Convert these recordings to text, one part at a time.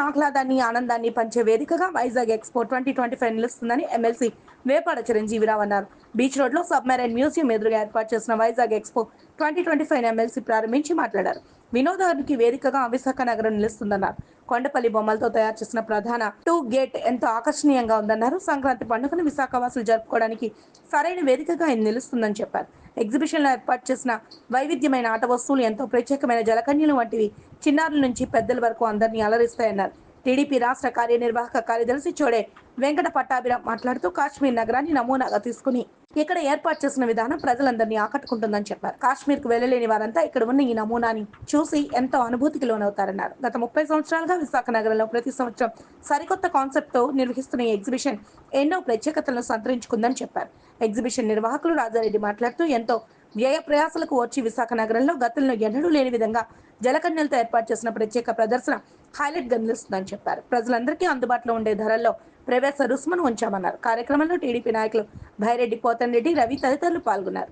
ఆహ్లాదాన్ని, ఆనందాన్ని పంచే వేదికగా వైజాగ్ ఎక్స్‌పో 2025 నిలుస్తుందని ఎమ్మెల్సీ వేపాడ చిరంజీవిరావు అన్నారు. బీచ్ రోడ్‌లో సబ్‌మెరైన్ మ్యూజియం ఎదురుగా ఏర్పాటు చేసిన వైజాగ్ ఎక్స్‌పో 2025 ఎమ్మెల్సీ ప్రారంభించి మాట్లాడారు. వినోదానికి వేదికగా విశాఖ నగరం నిలుస్తుందన్నారు. కొండపల్లి బొమ్మలతో తయారు చేసిన ప్రధాన 2 గేట్ ఎంతో ఆకర్షణీయంగా ఉందన్నారు. సంక్రాంతి పండుగను విశాఖ వాసులు జరుపుకోవడానికి సరైన వేదికగా ఇది నిలుస్తుందని చెప్పారు. ఎగ్జిబిషన్లో ఏర్పాటు చేసిన వైవిధ్యమైన ఆట వస్తువులు ఎంతో ప్రత్యేకమైన జలకన్యలు వంటివి చిన్నారుల నుంచి పెద్దల వరకు అందరినీ అలరిస్తాయన్నారు. టీడీపీ రాష్ట్ర కార్యనిర్వాహక కార్యదర్శి చోడే వెంకట పట్టాభిరామ్ మాట్లాడుతూ కాశ్మీర్ నగరాన్ని నమూనాగా తీసుకుని ఇక్కడ ఏర్పాటు చేసిన విధానం ప్రజలందరినీ ఆకట్టుకుంటుందని చెప్పారు. కాశ్మీర్కు వెళ్లలేని వారంతా ఇక్కడ ఉన్న ఈ నమూనాని చూసి ఎంతో అనుభూతికి లోనవుతారన్నారు. గత 30 సంవత్సరాలుగా విశాఖ నగరంలో ప్రతి సంవత్సరం సరికొత్త కాన్సెప్ట్తో నిర్వహిస్తున్న ఈ ఎగ్జిబిషన్ ఎన్నో ప్రత్యేకతలను సంతరించుకుందని చెప్పారు. ఎగ్జిబిషన్ నిర్వాహకులు రాజారెడ్డి మాట్లాడుతూ ఎంతో వ్యయ ప్రయాసలకు వచ్చి విశాఖ నగరంలో గతంలో ఎన్నడూ లేని విధంగా జలకన్యలతో ఏర్పాటు చేసిన ప్రత్యేక ప్రదర్శన హైలైట్ గా నిలుస్తుందని చెప్పారు. ప్రజలందరికీ అందుబాటులో ఉండే ధరల్లో ప్రవేశ రుసుమును ఉంచామన్నారు. కార్యక్రమంలో టీడీపీ నాయకులు భైరెడ్డి, పోతన్రెడ్డి, రవి తదితరులు పాల్గొన్నారు.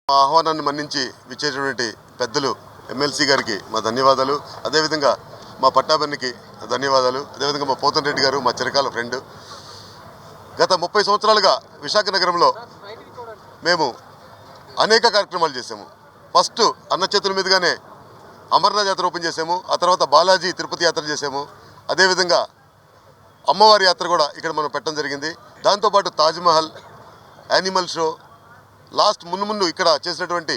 మా ఆహ్వానాన్ని మన్నించి విచ్చేసినటువంటి పెద్దలు ఎమ్మెల్సీ గారికి మా ధన్యవాదాలు. అదేవిధంగా మా పట్టాభరికి ధన్యవాదాలు. అదేవిధంగా మా పోతన్ రెడ్డి గారు మా చిరకాల ఫ్రెండ్. గత 30 సంవత్సరాలుగా విశాఖ నగరంలో మేము అనేక కార్యక్రమాలు చేసాము. ఫస్ట్ అన్న చేతుల మీదుగానే అమర్నాథ్ యాత్ర ఓపెన్ చేసాము. ఆ తర్వాత బాలాజీ తిరుపతి యాత్ర చేసాము. అదేవిధంగా అమ్మవారి యాత్ర కూడా ఇక్కడ మనం పెట్టడం జరిగింది. దాంతోపాటు తాజ్మహల్, యానిమల్ షో, లాస్ట్ ముందు ఇక్కడ చేసినటువంటి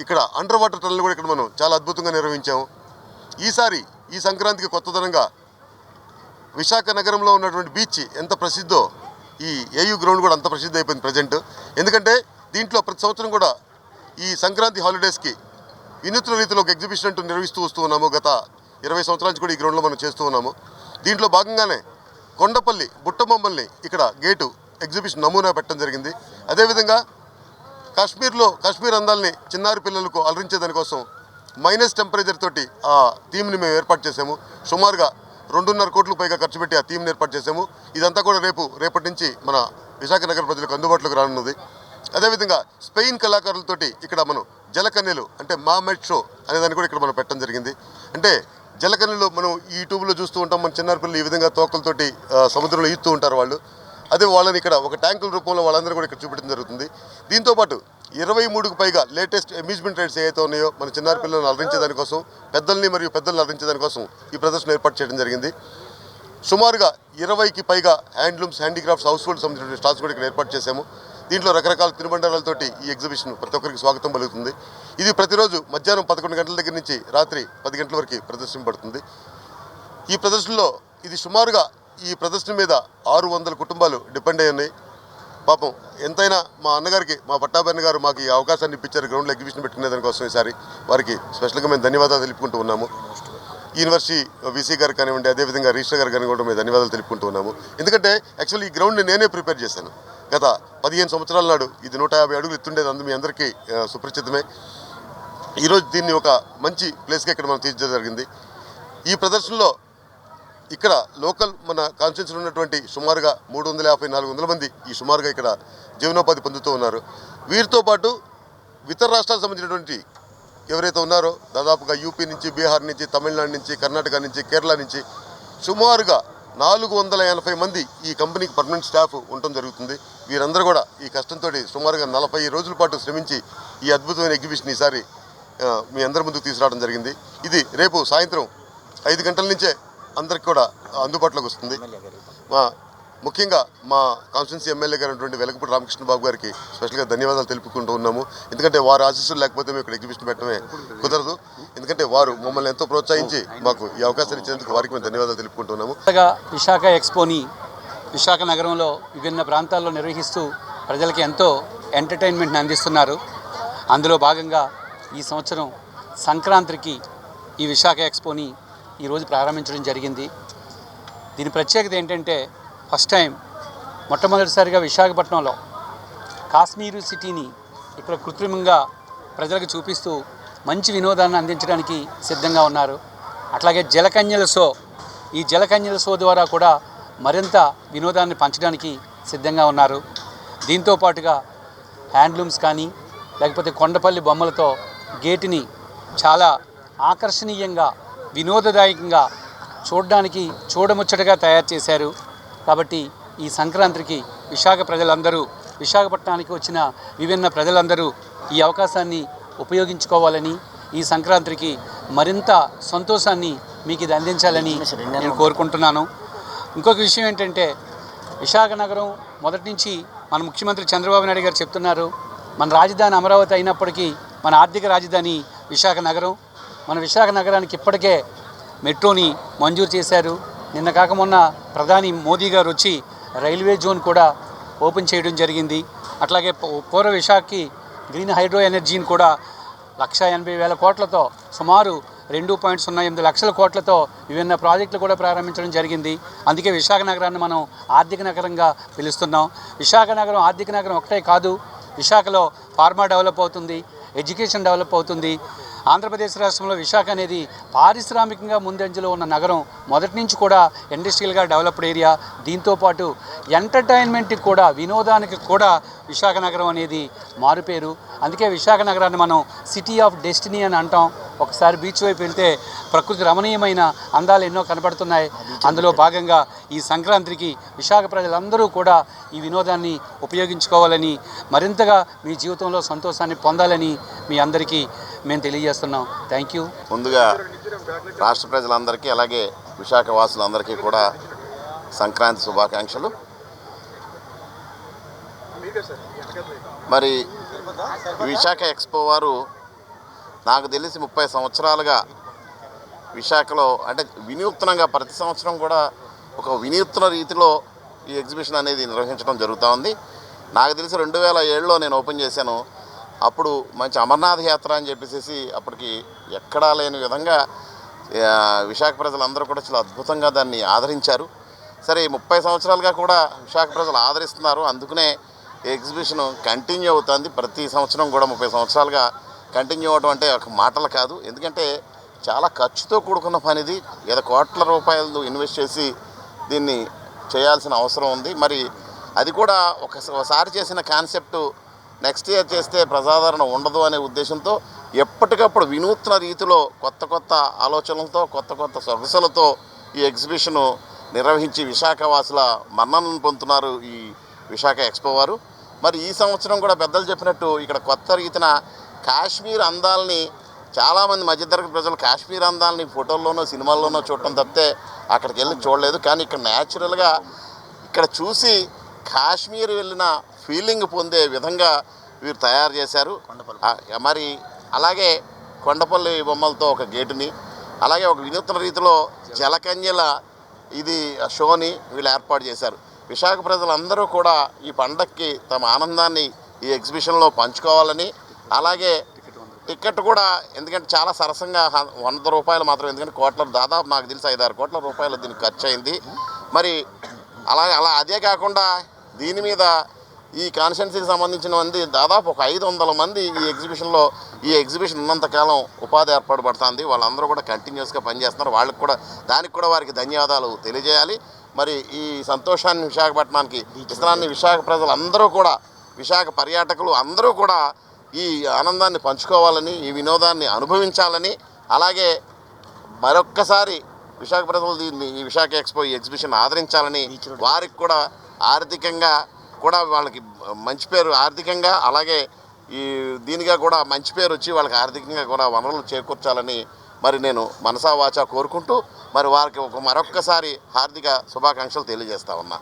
ఇక్కడ అండర్ వాటర్ టనల్ కూడా ఇక్కడ మనం చాలా అద్భుతంగా నిర్వహించాము. ఈసారి ఈ సంక్రాంతికి కొత్తదనంగా విశాఖ నగరంలో ఉన్నటువంటి బీచ్ ఎంత ప్రసిద్ధో ఈ ఏయూ గ్రౌండ్ కూడా అంత ప్రసిద్ధి అయిపోయింది ప్రజెంట్. ఎందుకంటే దీంట్లో ప్రతి సంవత్సరం కూడా ఈ సంక్రాంతి హాలిడేస్కి వినూత్న రీతిలో ఒక ఎగ్జిబిషన్ అంటూ నిర్వహిస్తూ వస్తూ ఉన్నాము. గత 20 సంవత్సరాల నుంచి కూడా ఈ గ్రౌండ్లో మనం చేస్తూ ఉన్నాము. దీంట్లో భాగంగానే కొండపల్లి బుట్టబొమ్మల్ని ఇక్కడ గేటు ఎగ్జిబిషన్ నమూనా పెట్టడం జరిగింది. అదేవిధంగా కాశ్మీర్ అందాలని చిన్నారి పిల్లలకు అలరించే దానికోసం మైనస్ టెంపరేచర్ తోటి ఆ థీమ్ని మేము ఏర్పాటు చేసాము. సుమారుగా 2.5 కోట్లకు పైగా ఖర్చు పెట్టి ఆ థీమ్ని ఏర్పాటు చేసాము. ఇదంతా కూడా రేపటి నుంచి మన విశాఖ నగర ప్రజలకు అందుబాటులోకి రానున్నది. అదేవిధంగా స్పెయిన్ కళాకారులతోటి ఇక్కడ మనం జలకన్యలు అంటే మామెట్ షో అనేదాన్ని కూడా ఇక్కడ మనం పెట్టడం జరిగింది. అంటే జలకన్యలు మనం ఈ యూట్యూబ్లో చూస్తూ ఉంటాం. మన చిన్నారి పిల్లలు ఈ విధంగా తోకలతోటి సముద్రంలో ఈదుతూ ఉంటారు వాళ్ళు. అదే వాళ్ళని ఇక్కడ ఒక ట్యాంకుల రూపంలో వాళ్ళందరూ కూడా ఇక్కడ చూపించడం జరుగుతుంది. దీంతోపాటు 23కు పైగా లేటెస్ట్ అమ్యూజ్మెంట్ రైడ్స్ ఏవైతే ఉన్నాయో మన చిన్నారి పిల్లలను అలరించేదానికోసం, పెద్దల్ని మరియు పెద్దలను అలరించేదానికోసం ఈ ప్రదర్శన ఏర్పాటు చేయడం జరిగింది. సుమారుగా 20కి పైగా హ్యాండ్లూమ్స్, హ్యాండీక్రాఫ్ట్స్, హౌస్ హోల్డ్ సంబంధించిన స్టాల్స్ కూడా ఇక్కడ ఏర్పాటు చేశాము. దీంట్లో రకరకాల తినుబండారాలతోటి ఈ ఎగ్జిబిషన్ ప్రతి ఒక్కరికి స్వాగతం పలుకుతుంది. ఇది ప్రతిరోజు మధ్యాహ్నం 11 గంటల దగ్గర నుంచి రాత్రి 10 గంటల వరకు ప్రదర్శింపబడుతుంది. ఈ ప్రదర్శనలో ఇది సుమారుగా ఈ ప్రదర్శన మీద 600 కుటుంబాలు డిపెండ్ అయ్యి ఉన్నాయి. పాపం ఎంతైనా మా అన్నగారికి, మా పట్టాభి గారు మాకు ఈ అవకాశాన్ని ఇప్పించారు గ్రౌండ్లో ఎగ్జిబిషన్ పెట్టుకునే దానికోసం. ఈసారి వారికి స్పెషల్గా మేము ధన్యవాదాలు తెలుపుకుంటూ ఉన్నాము. యూనివర్సిటీ వీసీ గారు కానివ్వండి, అదేవిధంగా రిజిస్టర్ గారు కానివ్వండి, మేము ధన్యవాదాలు తెలుపుకుంటూ ఉన్నాము. ఎందుకంటే యాక్చువల్లీ ఈ గ్రౌండ్ని నేనే ప్రిపేర్ చేశాను. గత 15 సంవత్సరాల నాడు ఇది 150 అడుగులు ఎత్తుండేది. అందు మీ అందరికీ సుపరిచితమే. ఈరోజు దీన్ని ఒక మంచి ప్లేస్గా ఇక్కడ మనం తీర్చడం జరిగింది. ఈ ప్రదర్శనలో ఇక్కడ లోకల్ మన కాన్స్టిట్యూన్సీలో ఉన్నటువంటి సుమారుగా 350-400 మంది ఈ సుమారుగా ఇక్కడ జీవనోపాధి పొందుతూ ఉన్నారు. వీరితో పాటు ఇతర రాష్ట్రాలకు సంబంధించినటువంటి ఎవరైతే ఉన్నారో దాదాపుగా యూపీ నుంచి, బీహార్ నుంచి, తమిళనాడు నుంచి, కర్ణాటక నుంచి, కేరళ నుంచి సుమారుగా 480 మంది ఈ కంపెనీకి పర్మనెంట్ స్టాఫ్ ఉండటం జరుగుతుంది. వీరందరూ కూడా ఈ కష్టంతో సుమారుగా 40 రోజుల పాటు శ్రమించి ఈ అద్భుతమైన ఎగ్జిబిషన్ ఈసారి మీ అందరి ముందుకు తీసుకురావడం జరిగింది. ఇది రేపు సాయంత్రం 5 గంటల నుంచే అందరికి కూడా అందుబాటులోకి వస్తుంది. ముఖ్యంగా మా కాన్స్టిట్యున్సీ ఎమ్మెల్యే గారు అయినటువంటి వెలగపూడి రామకృష్ణ బాబు గారికి స్పెషల్గా ధన్యవాదాలు తెలుపుకుంటూ ఉన్నాము. ఎందుకంటే వారి ఆశీస్సులు లేకపోతే మేము ఇక్కడ ఎగ్జిబిషన్ పెట్టడమే కుదరదు. ఎందుకంటే వారు మమ్మల్ని ఎంతో ప్రోత్సహించి మాకు ఈ అవకాశాలు ఇచ్చినందుకు వారికి మేము ధన్యవాదాలు తెలుపుకుంటున్నాము. విశాఖ ఎక్స్పోని విశాఖ నగరంలో విభిన్న ప్రాంతాల్లో నిర్వహిస్తూ ప్రజలకి ఎంతో ఎంటర్టైన్మెంట్ని అందిస్తున్నారు. అందులో భాగంగా ఈ సంవత్సరం సంక్రాంతికి ఈ విశాఖ ఎక్స్పోని ఈరోజు ప్రారంభించడం జరిగింది. దీని ప్రత్యేకత ఏంటంటే ఫస్ట్ టైం మొట్టమొదటిసారిగా విశాఖపట్నంలో కాశ్మీరు సిటీని ఇక్కడ కృత్రిమంగా ప్రజలకు చూపిస్తూ మంచి వినోదాన్ని అందించడానికి సిద్ధంగా ఉన్నారు. అట్లాగే జలకన్యల షో, ఈ జలకన్యల షో ద్వారా కూడా మరింత వినోదాన్ని పంచడానికి సిద్ధంగా ఉన్నారు. దీంతో పాటుగా హ్యాండ్లూమ్స్ కానీ లేకపోతే కొండపల్లి బొమ్మలతో గేటుని చాలా ఆకర్షణీయంగా వినోదదాయకంగా చూడడానికి చూడముచ్చటగా తయారు చేశారు. కాబట్టి ఈ సంక్రాంతికి విశాఖ ప్రజలందరూ, విశాఖపట్నానికి వచ్చిన విభిన్న ప్రజలందరూ ఈ అవకాశాన్ని ఉపయోగించుకోవాలని, ఈ సంక్రాంతికి మరింత సంతోషాన్ని మీకు ఇది అందించాలని నేను కోరుకుంటున్నాను. ఇంకొక విషయం ఏంటంటే విశాఖ నగరం మొదటి నుంచి మన ముఖ్యమంత్రి చంద్రబాబు నాయుడు గారు చెప్తున్నారు, మన రాజధాని అమరావతి అయినప్పటికీ మన ఆర్థిక రాజధాని విశాఖ నగరం. మన విశాఖ నగరానికి ఇప్పటికే మెట్రోని మంజూరు చేశారు. నిన్న కాక మొన్న ప్రధాని మోదీ గారు వచ్చి రైల్వే జోన్ కూడా ఓపెన్ చేయడం జరిగింది. అట్లాగే పూర్వ విశాఖకి గ్రీన్ హైడ్రో ఎనర్జీని కూడా 1,80,000 కోట్లతో సుమారు 2.08 లక్షల కోట్లతో విభిన్న ప్రాజెక్టులు కూడా ప్రారంభించడం జరిగింది. అందుకే విశాఖ నగరాన్ని మనం ఆర్థిక నగరంగా పిలుస్తున్నాం. విశాఖ నగరం ఆర్థిక నగరం ఒకటే కాదు, విశాఖలో ఫార్మా డెవలప్ అవుతుంది, ఎడ్యుకేషన్ డెవలప్ అవుతుంది. ఆంధ్రప్రదేశ్ రాష్ట్రంలో విశాఖ అనేది పారిశ్రామికంగా ముందంజలో ఉన్న నగరం. మొదటి నుంచి కూడా ఇండస్ట్రియల్గా డెవలప్డ్ ఏరియా. దీంతోపాటు ఎంటర్టైన్మెంట్కి కూడా, వినోదానికి కూడా విశాఖ నగరం అనేది మారుపేరు. అందుకే విశాఖ నగరాన్ని మనం సిటీ ఆఫ్ డెస్టినీ అని అంటాం. ఒకసారి బీచ్ వైపు వెళ్తే ప్రకృతి రమణీయమైన అందాలు ఎన్నో కనబడుతున్నాయి. అందులో భాగంగా ఈ సంక్రాంతికి విశాఖ ప్రజలందరూ కూడా ఈ వినోదాన్ని ఉపయోగించుకోవాలని, మరింతగా మీ జీవితంలో సంతోషాన్ని పొందాలని మీ అందరికీ మేము తెలియజేస్తున్నాం. Thank you. ముందుగా రాష్ట్ర ప్రజలందరికీ అలాగే విశాఖ వాసులందరికీ కూడా సంక్రాంతి శుభాకాంక్షలు. మరి విశాఖ ఎక్స్పో వారు నాకు తెలిసి 30 సంవత్సరాలుగా విశాఖలో అంటే వినూత్నంగా ప్రతి సంవత్సరం కూడా ఒక వినూత్న రీతిలో ఈ ఎగ్జిబిషన్ అనేది నిర్వహించడం జరుగుతూ ఉంది. నాకు తెలిసి 2007లో నేను ఓపెన్ చేశాను. అప్పుడు మంచి అమర్నాథ్ యాత్ర అని చెప్పేసి అప్పటికి ఎక్కడా లేని విధంగా విశాఖ ప్రజలందరూ కూడా చాలా అద్భుతంగా దాన్ని ఆదరించారు. సరే 30 సంవత్సరాలుగా కూడా విశాఖ ప్రజలు ఆదరిస్తున్నారు. అందుకనే ఎగ్జిబిషన్ కంటిన్యూ అవుతుంది. ప్రతి సంవత్సరం కూడా 30 సంవత్సరాలుగా కంటిన్యూ అవ్వడం అంటే ఒక మాటలు కాదు. ఎందుకంటే చాలా ఖర్చుతో కూడుకున్న పనిది. ఏదో కోట్ల రూపాయలు ఇన్వెస్ట్ చేసి దీన్ని చేయాల్సిన అవసరం ఉంది. మరి అది కూడా ఒకసారి చేసిన కాన్సెప్టు నెక్స్ట్ ఇయర్ చేస్తే ప్రజాదరణ ఉండదు అనే ఉద్దేశంతో ఎప్పటికప్పుడు వినూత్న రీతిలో కొత్త కొత్త ఆలోచనలతో, కొత్త కొత్త సొగసులతో ఈ ఎగ్జిబిషను నిర్వహించి విశాఖ వాసుల మన్ననను పొందుతున్నారు ఈ విశాఖ ఎక్స్పో వారు. మరి ఈ సంవత్సరం కూడా పెద్దలు చెప్పినట్టు ఇక్కడ కొత్త రీతిన కాశ్మీర్ అందాలని చాలామంది మధ్యతరగతి ప్రజలు కాశ్మీర్ అందాలని ఫోటోల్లోనో సినిమాల్లోనో చూడటం తప్పితే అక్కడికి వెళ్ళి చూడలేదు. కానీ ఇక్కడ న్యాచురల్గా ఇక్కడ చూసి కాశ్మీర్ వెళ్ళిన ఫీలింగ్ పొందే విధంగా వీరు తయారు చేశారు. మరి అలాగే కొండపల్లి బొమ్మలతో ఒక గేటుని, అలాగే ఒక వినూత్న రీతిలో జలకన్యల ఇది షోని వీళ్ళు ఏర్పాటు చేశారు. విశాఖ ప్రజలందరూ కూడా ఈ పండక్కి తమ ఆనందాన్ని ఈ ఎగ్జిబిషన్లో పంచుకోవాలని, అలాగే టికెట్ కూడా ఎందుకంటే చాలా సరసంగా 100 రూపాయలు మాత్రం, ఎందుకంటే కోట్ల దాదాపు నాకు తెలిసి 5-6 కోట్ల రూపాయలు దీనికి ఖర్చు అయింది. మరి అదే కాకుండా దీని మీద ఈ కాన్స్టిట్యున్సీకి సంబంధించిన మంది దాదాపు ఒక 500 మంది ఈ ఎగ్జిబిషన్ ఉన్నంతకాలం ఉపాధి ఏర్పడబడుతుంది. వాళ్ళందరూ కూడా కంటిన్యూస్గా పనిచేస్తున్నారు. వాళ్ళకి కూడా దానికి కూడా వారికి ధన్యవాదాలు తెలియజేయాలి. మరి ఈ సంతోషాన్ని విశాఖపట్నానికి ఇతరాన్ని విశాఖ ప్రజలందరూ కూడా, విశాఖ పర్యాటకులు అందరూ కూడా ఈ ఆనందాన్ని పంచుకోవాలని, ఈ వినోదాన్ని అనుభవించాలని, అలాగే మరొక్కసారి విశాఖ ప్రజలు దీన్ని ఈ విశాఖ ఎక్స్పో ఈ ఎగ్జిబిషన్ ఆదరించాలని, వారికి కూడా ఆర్థికంగా కూడా వాళ్ళకి మంచి పేరు, ఆర్థికంగా అలాగే ఈ దీనిగా కూడా మంచి పేరు వచ్చి వాళ్ళకి ఆర్థికంగా కూడా వనరులు చేకూర్చాలని మరి నేను మనసా వాచా కోరుకుంటూ మరి వారికి మరొక్కసారి హార్దిక శుభాకాంక్షలు తెలియజేస్తా ఉన్నా.